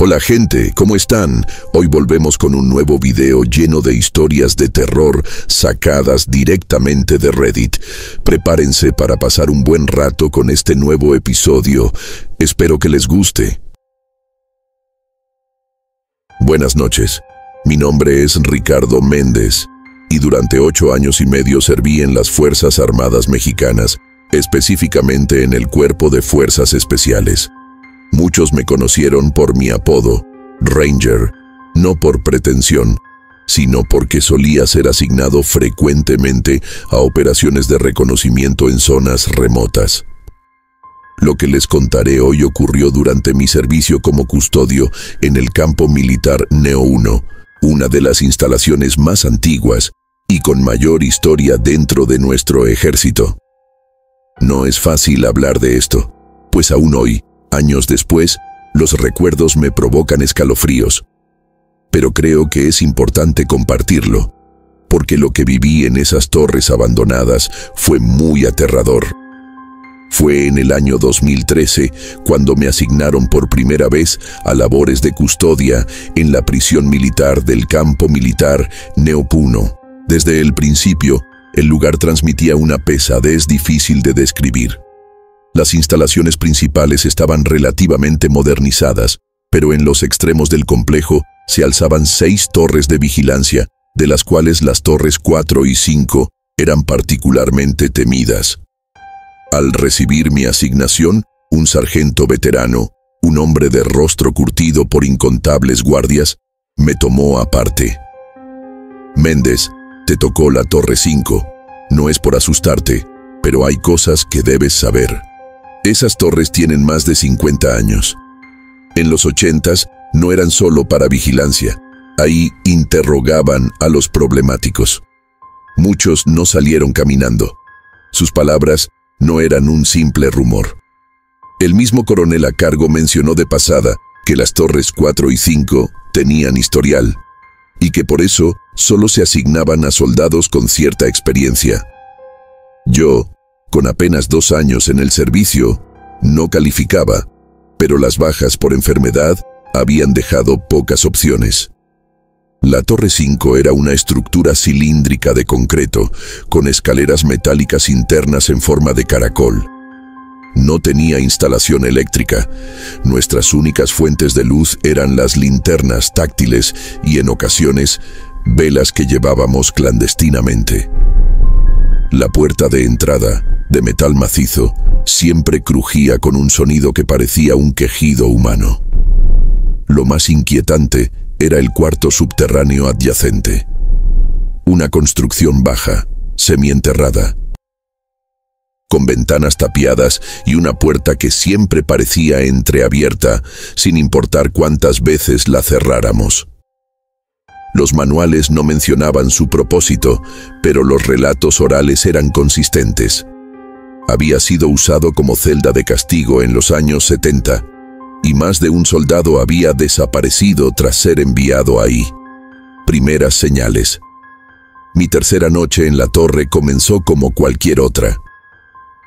Hola gente, ¿cómo están? Hoy volvemos con un nuevo video lleno de historias de terror sacadas directamente de Reddit. Prepárense para pasar un buen rato con este nuevo episodio. Espero que les guste. Buenas noches. Mi nombre es Ricardo Méndez y durante 8 años y medio serví en las Fuerzas Armadas Mexicanas, específicamente en el Cuerpo de Fuerzas Especiales. Muchos me conocieron por mi apodo, Ranger, no por pretensión, sino porque solía ser asignado frecuentemente a operaciones de reconocimiento en zonas remotas. Lo que les contaré hoy ocurrió durante mi servicio como custodio en el campo militar Neo 1, una de las instalaciones más antiguas y con mayor historia dentro de nuestro ejército. No es fácil hablar de esto, pues aún hoy, años después, los recuerdos me provocan escalofríos. Pero creo que es importante compartirlo, porque lo que viví en esas torres abandonadas fue muy aterrador. Fue en el año 2013 cuando me asignaron por primera vez a labores de custodia en la prisión militar del campo militar Neo 1. Desde el principio, el lugar transmitía una pesadez difícil de describir. Las instalaciones principales estaban relativamente modernizadas, pero en los extremos del complejo se alzaban 6 torres de vigilancia, de las cuales las torres 4 y 5 eran particularmente temidas. Al recibir mi asignación, un sargento veterano, un hombre de rostro curtido por incontables guardias, me tomó aparte. Méndez, te tocó la torre 5. No es por asustarte, pero hay cosas que debes saber. Esas torres tienen más de 50 años. En los 80s no eran solo para vigilancia. Ahí interrogaban a los problemáticos. Muchos no salieron caminando. Sus palabras no eran un simple rumor. El mismo coronel a cargo mencionó de pasada que las torres 4 y 5 tenían historial y que por eso solo se asignaban a soldados con cierta experiencia. Yo, con apenas 2 años en el servicio, no calificaba, pero las bajas por enfermedad habían dejado pocas opciones. La Torre 5 era una estructura cilíndrica de concreto, con escaleras metálicas internas en forma de caracol. No tenía instalación eléctrica. Nuestras únicas fuentes de luz eran las linternas táctiles y, en ocasiones, velas que llevábamos clandestinamente. La puerta de entrada, de metal macizo, siempre crujía con un sonido que parecía un quejido humano. Lo más inquietante era el cuarto subterráneo adyacente. Una construcción baja, semienterrada, con ventanas tapiadas y una puerta que siempre parecía entreabierta, sin importar cuántas veces la cerráramos. Los manuales no mencionaban su propósito, pero los relatos orales eran consistentes. Había sido usado como celda de castigo en los años 70, y más de un soldado había desaparecido tras ser enviado ahí. Primeras señales. Mi tercera noche en la torre comenzó como cualquier otra.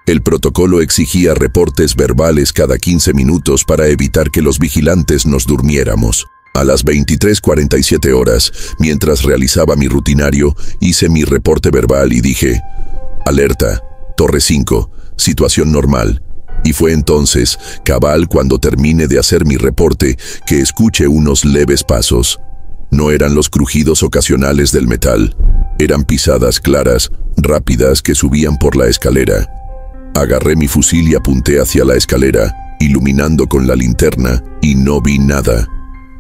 El protocolo exigía reportes verbales cada 15 minutos para evitar que los vigilantes nos durmiéramos. A las 23:47 horas, mientras realizaba mi rutinario, hice mi reporte verbal y dije: «Alerta, Torre 5, situación normal». Y fue entonces, cabal cuando termine de hacer mi reporte, que escuché unos leves pasos. No eran los crujidos ocasionales del metal, eran pisadas claras, rápidas que subían por la escalera. Agarré mi fusil y apunté hacia la escalera, iluminando con la linterna, y no vi nada.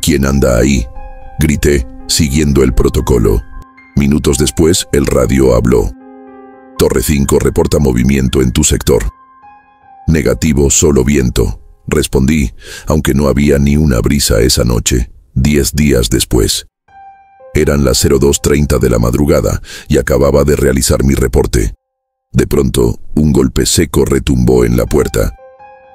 «¿Quién anda ahí?», grité, siguiendo el protocolo. Minutos después, el radio habló. «Torre 5 reporta movimiento en tu sector». «Negativo, solo viento», respondí, aunque no había ni una brisa esa noche, 10 días después. Eran las 02:30 de la madrugada y acababa de realizar mi reporte. De pronto, un golpe seco retumbó en la puerta.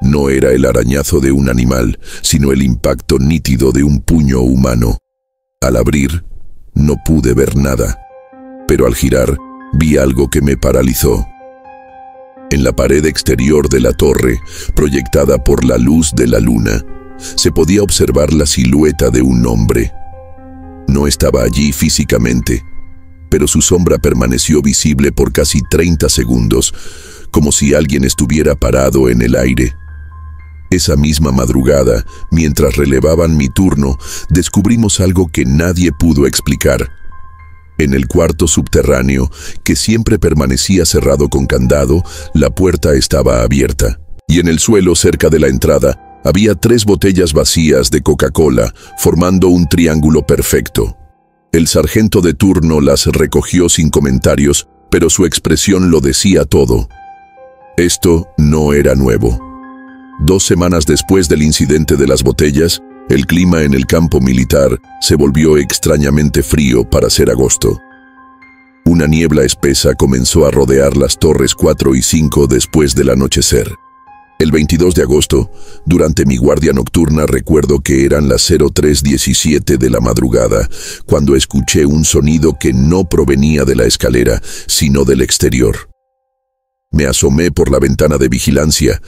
No era el arañazo de un animal, sino el impacto nítido de un puño humano. Al abrir, no pude ver nada, pero al girar, vi algo que me paralizó. En la pared exterior de la torre, proyectada por la luz de la luna, se podía observar la silueta de un hombre. No estaba allí físicamente, pero su sombra permaneció visible por casi 30 segundos, como si alguien estuviera parado en el aire. Esa misma madrugada, mientras relevaban mi turno, descubrimos algo que nadie pudo explicar. En el cuarto subterráneo, que siempre permanecía cerrado con candado, la puerta estaba abierta, y en el suelo cerca de la entrada había 3 botellas vacías de Coca-Cola, formando un triángulo perfecto. El sargento de turno las recogió sin comentarios, pero su expresión lo decía todo. Esto no era nuevo. 2 semanas después del incidente de las botellas, el clima en el campo militar se volvió extrañamente frío para ser agosto. Una niebla espesa comenzó a rodear las torres 4 y 5 después del anochecer. El 22 de agosto, durante mi guardia nocturna, recuerdo que eran las 03:17 de la madrugada, cuando escuché un sonido que no provenía de la escalera, sino del exterior. Me asomé por la ventana de vigilancia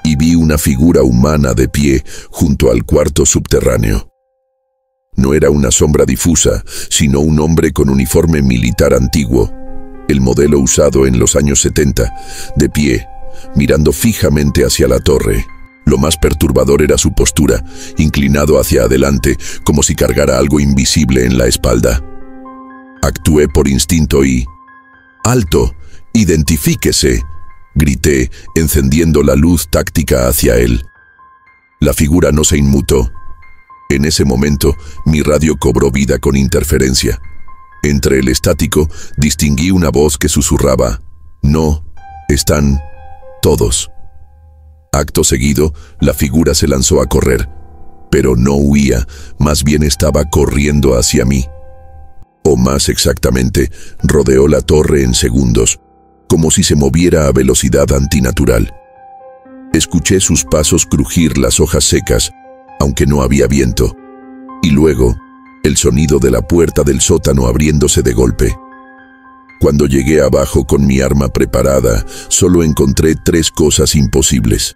y vi una figura humana de pie junto al cuarto subterráneo. No era una sombra difusa, sino un hombre con uniforme militar antiguo, el modelo usado en los años 70, de pie, mirando fijamente hacia la torre. Lo más perturbador era su postura, inclinado hacia adelante, como si cargara algo invisible en la espalda. Actué por instinto y... ¡Alto! ¡Identifíquese!, grité, encendiendo la luz táctica hacia él. La figura no se inmutó. En ese momento, mi radio cobró vida con interferencia. Entre el estático, distinguí una voz que susurraba: «No, están todos». Acto seguido, la figura se lanzó a correr, pero no huía, más bien estaba corriendo hacia mí. O más exactamente, rodeó la torre en segundos, como si se moviera a velocidad antinatural. Escuché sus pasos crujir las hojas secas, aunque no había viento, y luego, el sonido de la puerta del sótano abriéndose de golpe. Cuando llegué abajo con mi arma preparada, solo encontré 3 cosas imposibles.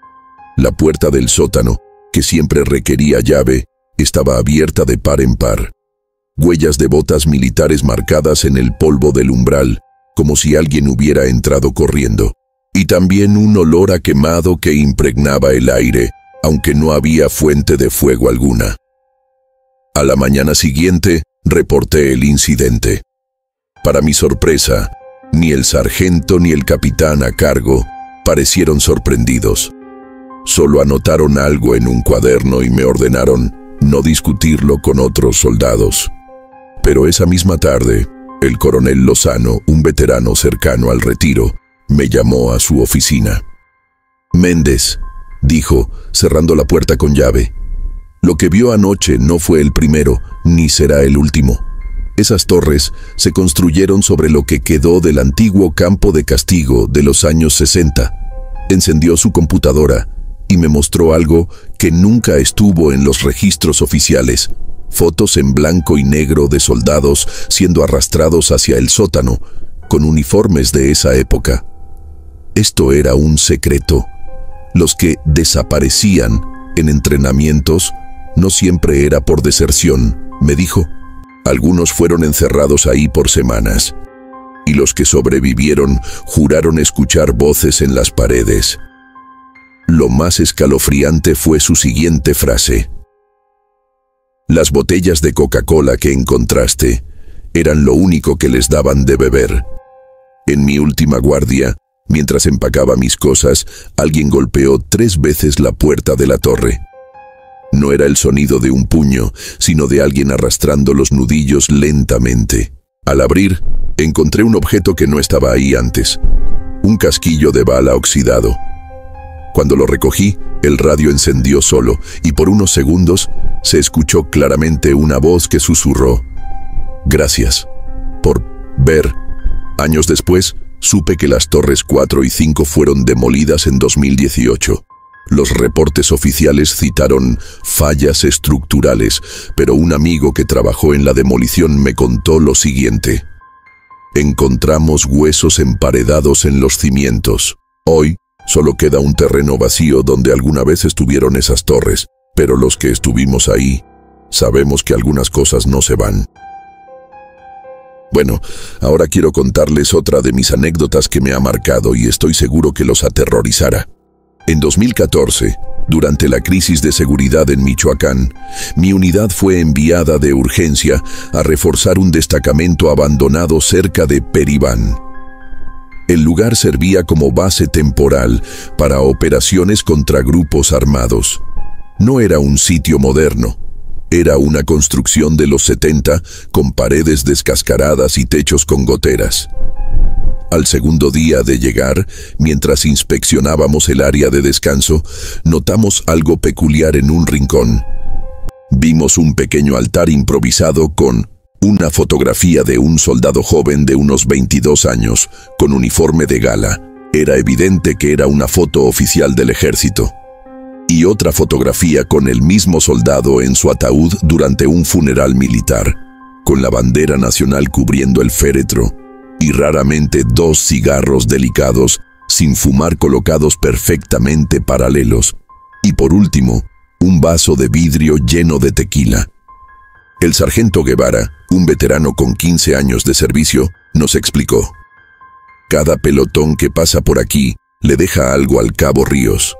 La puerta del sótano, que siempre requería llave, estaba abierta de par en par. Huellas de botas militares marcadas en el polvo del umbral, como si alguien hubiera entrado corriendo. Y también un olor a quemado que impregnaba el aire, aunque no había fuente de fuego alguna. A la mañana siguiente, reporté el incidente. Para mi sorpresa, ni el sargento ni el capitán a cargo parecieron sorprendidos. Solo anotaron algo en un cuaderno y me ordenaron no discutirlo con otros soldados. Pero esa misma tarde, el coronel Lozano, un veterano cercano al retiro, me llamó a su oficina. «Méndez», dijo, cerrando la puerta con llave, «lo que vio anoche no fue el primero, ni será el último. Esas torres se construyeron sobre lo que quedó del antiguo campo de castigo de los años 60. Encendió su computadora y me mostró algo que nunca estuvo en los registros oficiales. Fotos en blanco y negro de soldados siendo arrastrados hacia el sótano, con uniformes de esa época. Esto era un secreto. Los que desaparecían en entrenamientos no siempre era por deserción, me dijo. Algunos fueron encerrados ahí por semanas, y los que sobrevivieron juraron escuchar voces en las paredes. Lo más escalofriante fue su siguiente frase: «Las botellas de Coca-Cola que encontraste eran lo único que les daban de beber. En mi última guardia, mientras empacaba mis cosas, alguien golpeó 3 veces la puerta de la torre. No era el sonido de un puño, sino de alguien arrastrando los nudillos lentamente. Al abrir, encontré un objeto que no estaba ahí antes, un casquillo de bala oxidado. Cuando lo recogí, el radio encendió solo, y por unos segundos se escuchó claramente una voz que susurró: «Gracias por ver». Años después, supe que las torres 4 y 5 fueron demolidas en 2018. Los reportes oficiales citaron fallas estructurales, pero un amigo que trabajó en la demolición me contó lo siguiente: «Encontramos huesos emparedados en los cimientos. Hoy, solo queda un terreno vacío donde alguna vez estuvieron esas torres, pero los que estuvimos ahí, sabemos que algunas cosas no se van. Bueno, ahora quiero contarles otra de mis anécdotas que me ha marcado y estoy seguro que los aterrorizará. En 2014, durante la crisis de seguridad en Michoacán, mi unidad fue enviada de urgencia a reforzar un destacamento abandonado cerca de Peribán. El lugar servía como base temporal para operaciones contra grupos armados. No era un sitio moderno. Era una construcción de los 70 con paredes descascaradas y techos con goteras. Al segundo día de llegar, mientras inspeccionábamos el área de descanso, notamos algo peculiar en un rincón. Vimos un pequeño altar improvisado con una fotografía de un soldado joven de unos 22 años, con uniforme de gala. Era evidente que era una foto oficial del ejército. Y otra fotografía con el mismo soldado en su ataúd durante un funeral militar, con la bandera nacional cubriendo el féretro, y raramente 2 cigarros delicados, sin fumar, colocados perfectamente paralelos, y por último, un vaso de vidrio lleno de tequila. El sargento Guevara, un veterano con 15 años de servicio, nos explicó: cada pelotón que pasa por aquí le deja algo al cabo Ríos.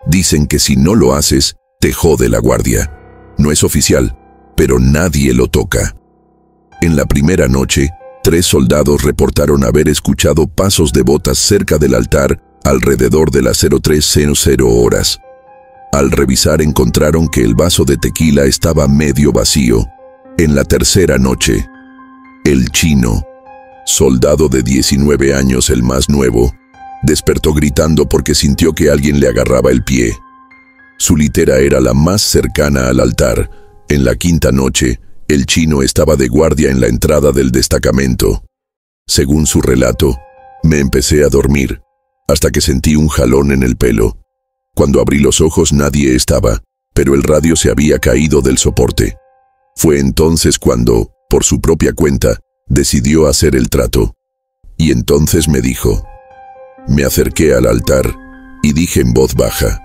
Dicen que si no lo haces, te jode la guardia. No es oficial, pero nadie lo toca. En la primera noche, 3 soldados reportaron haber escuchado pasos de botas cerca del altar alrededor de las 03:00 horas. Al revisar encontraron que el vaso de tequila estaba medio vacío. En la tercera noche, el chino, soldado de 19 años, el más nuevo, despertó gritando porque sintió que alguien le agarraba el pie. Su litera era la más cercana al altar. En la quinta noche, el chino estaba de guardia en la entrada del destacamento. Según su relato, me empecé a dormir, hasta que sentí un jalón en el pelo. Cuando abrí los ojos nadie estaba, pero el radio se había caído del soporte. Fue entonces cuando, por su propia cuenta, decidió hacer el trato. Y entonces me dijo. Me acerqué al altar y dije en voz baja: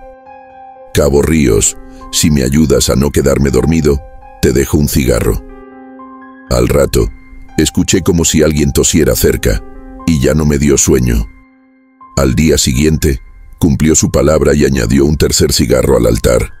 Cabo Ríos, si me ayudas a no quedarme dormido, te dejo un cigarro. Al rato, escuché como si alguien tosiera cerca, y ya no me dio sueño. Al día siguiente, cumplió su palabra y añadió un tercer cigarro al altar.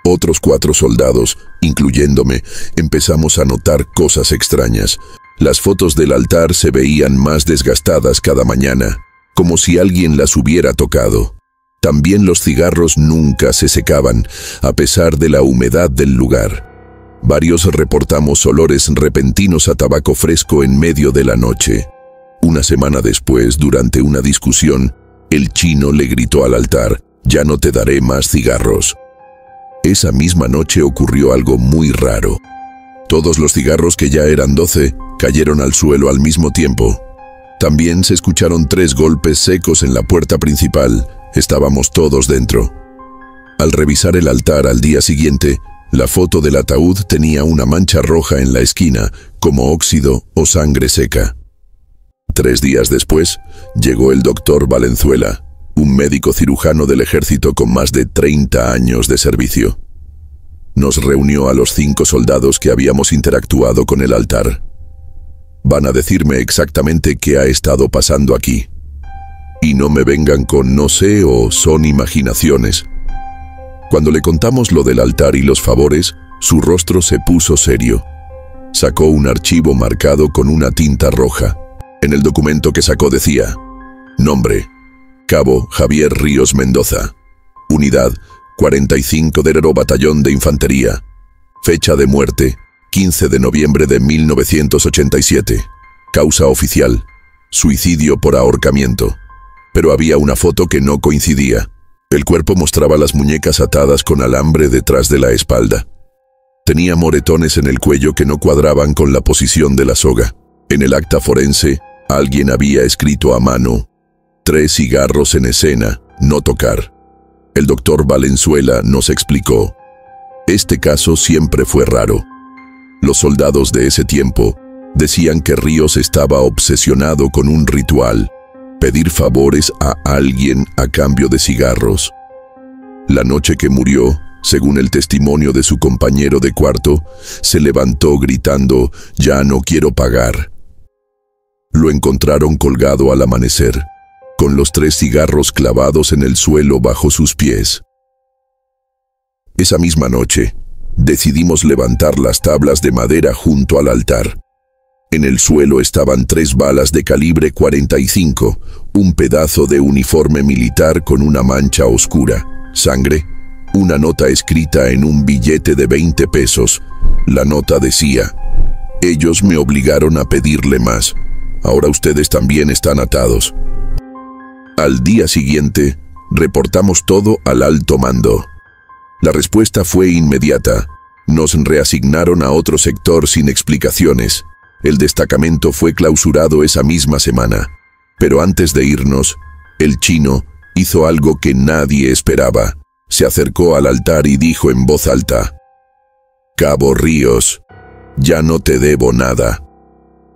Otros 4 soldados, incluyéndome, empezamos a notar cosas extrañas. Las fotos del altar se veían más desgastadas cada mañana, como si alguien las hubiera tocado. También los cigarros nunca se secaban, a pesar de la humedad del lugar. Varios reportamos olores repentinos a tabaco fresco en medio de la noche. Una semana después, durante una discusión, el chino le gritó al altar: ya no te daré más cigarros. Esa misma noche ocurrió algo muy raro. Todos los cigarros, que ya eran 12, cayeron al suelo al mismo tiempo. También se escucharon 3 golpes secos en la puerta principal. Estábamos todos dentro. Al revisar el altar al día siguiente, la foto del ataúd tenía una mancha roja en la esquina, como óxido o sangre seca. 3 días después, llegó el doctor Valenzuela, un médico cirujano del ejército con más de 30 años de servicio. Nos reunió a los 5 soldados que habíamos interactuado con el altar. Van a decirme exactamente qué ha estado pasando aquí. Y no me vengan con no sé o son imaginaciones. Cuando le contamos lo del altar y los favores, su rostro se puso serio. Sacó un archivo marcado con una tinta roja. En el documento que sacó decía: nombre, Cabo Javier Ríos Mendoza. Unidad, 45 de Batallón de Infantería. Fecha de muerte, 15 de noviembre de 1987. Causa oficial: suicidio por ahorcamiento. Pero había una foto que no coincidía. El cuerpo mostraba las muñecas atadas con alambre detrás de la espalda. Tenía moretones en el cuello que no cuadraban con la posición de la soga. En el acta forense, alguien había escrito a mano: 3 cigarros en escena, no tocar. El doctor Valenzuela nos explicó: este caso siempre fue raro. Los soldados de ese tiempo decían que Ríos estaba obsesionado con un ritual: pedir favores a alguien a cambio de cigarros. La noche que murió, Según el testimonio de su compañero de cuarto, se levantó gritando, «Ya no quiero pagar». Lo encontraron colgado al amanecer, con los 3 cigarros clavados en el suelo bajo sus pies. Esa misma noche, decidimos levantar las tablas de madera junto al altar. En el suelo estaban 3 balas de calibre 45, un pedazo de uniforme militar con una mancha oscura, sangre, una nota escrita en un billete de 20 pesos. La nota decía, «Ellos me obligaron a pedirle más. Ahora ustedes también están atados». Al día siguiente, reportamos todo al alto mando. La respuesta fue inmediata. Nos reasignaron a otro sector sin explicaciones. El destacamento fue clausurado esa misma semana. Pero antes de irnos, el chino hizo algo que nadie esperaba. Se acercó al altar y dijo en voz alta, «Cabo Ríos, ya no te debo nada».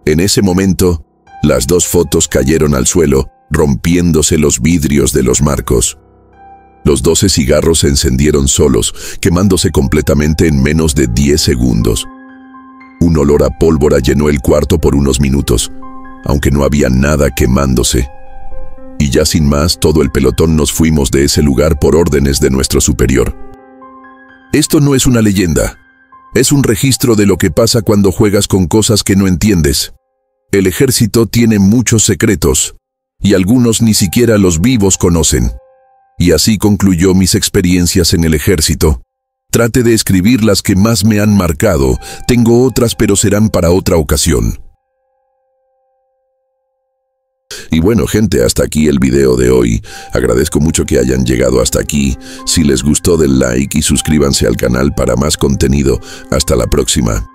En ese momento, las 2 fotos cayeron al suelo, rompiéndose los vidrios de los marcos. Los 12 cigarros se encendieron solos, quemándose completamente en menos de 10 segundos. Un olor a pólvora llenó el cuarto por unos minutos, aunque no había nada quemándose. Y ya sin más, todo el pelotón nos fuimos de ese lugar por órdenes de nuestro superior. Esto no es una leyenda, es un registro de lo que pasa cuando juegas con cosas que no entiendes. El ejército tiene muchos secretos, y algunos ni siquiera los vivos conocen. Y así concluyó mis experiencias en el ejército. Trate de escribir las que más me han marcado. Tengo otras, pero serán para otra ocasión. Y bueno, gente, hasta aquí el video de hoy. Agradezco mucho que hayan llegado hasta aquí. Si les gustó, den like y suscríbanse al canal para más contenido. Hasta la próxima.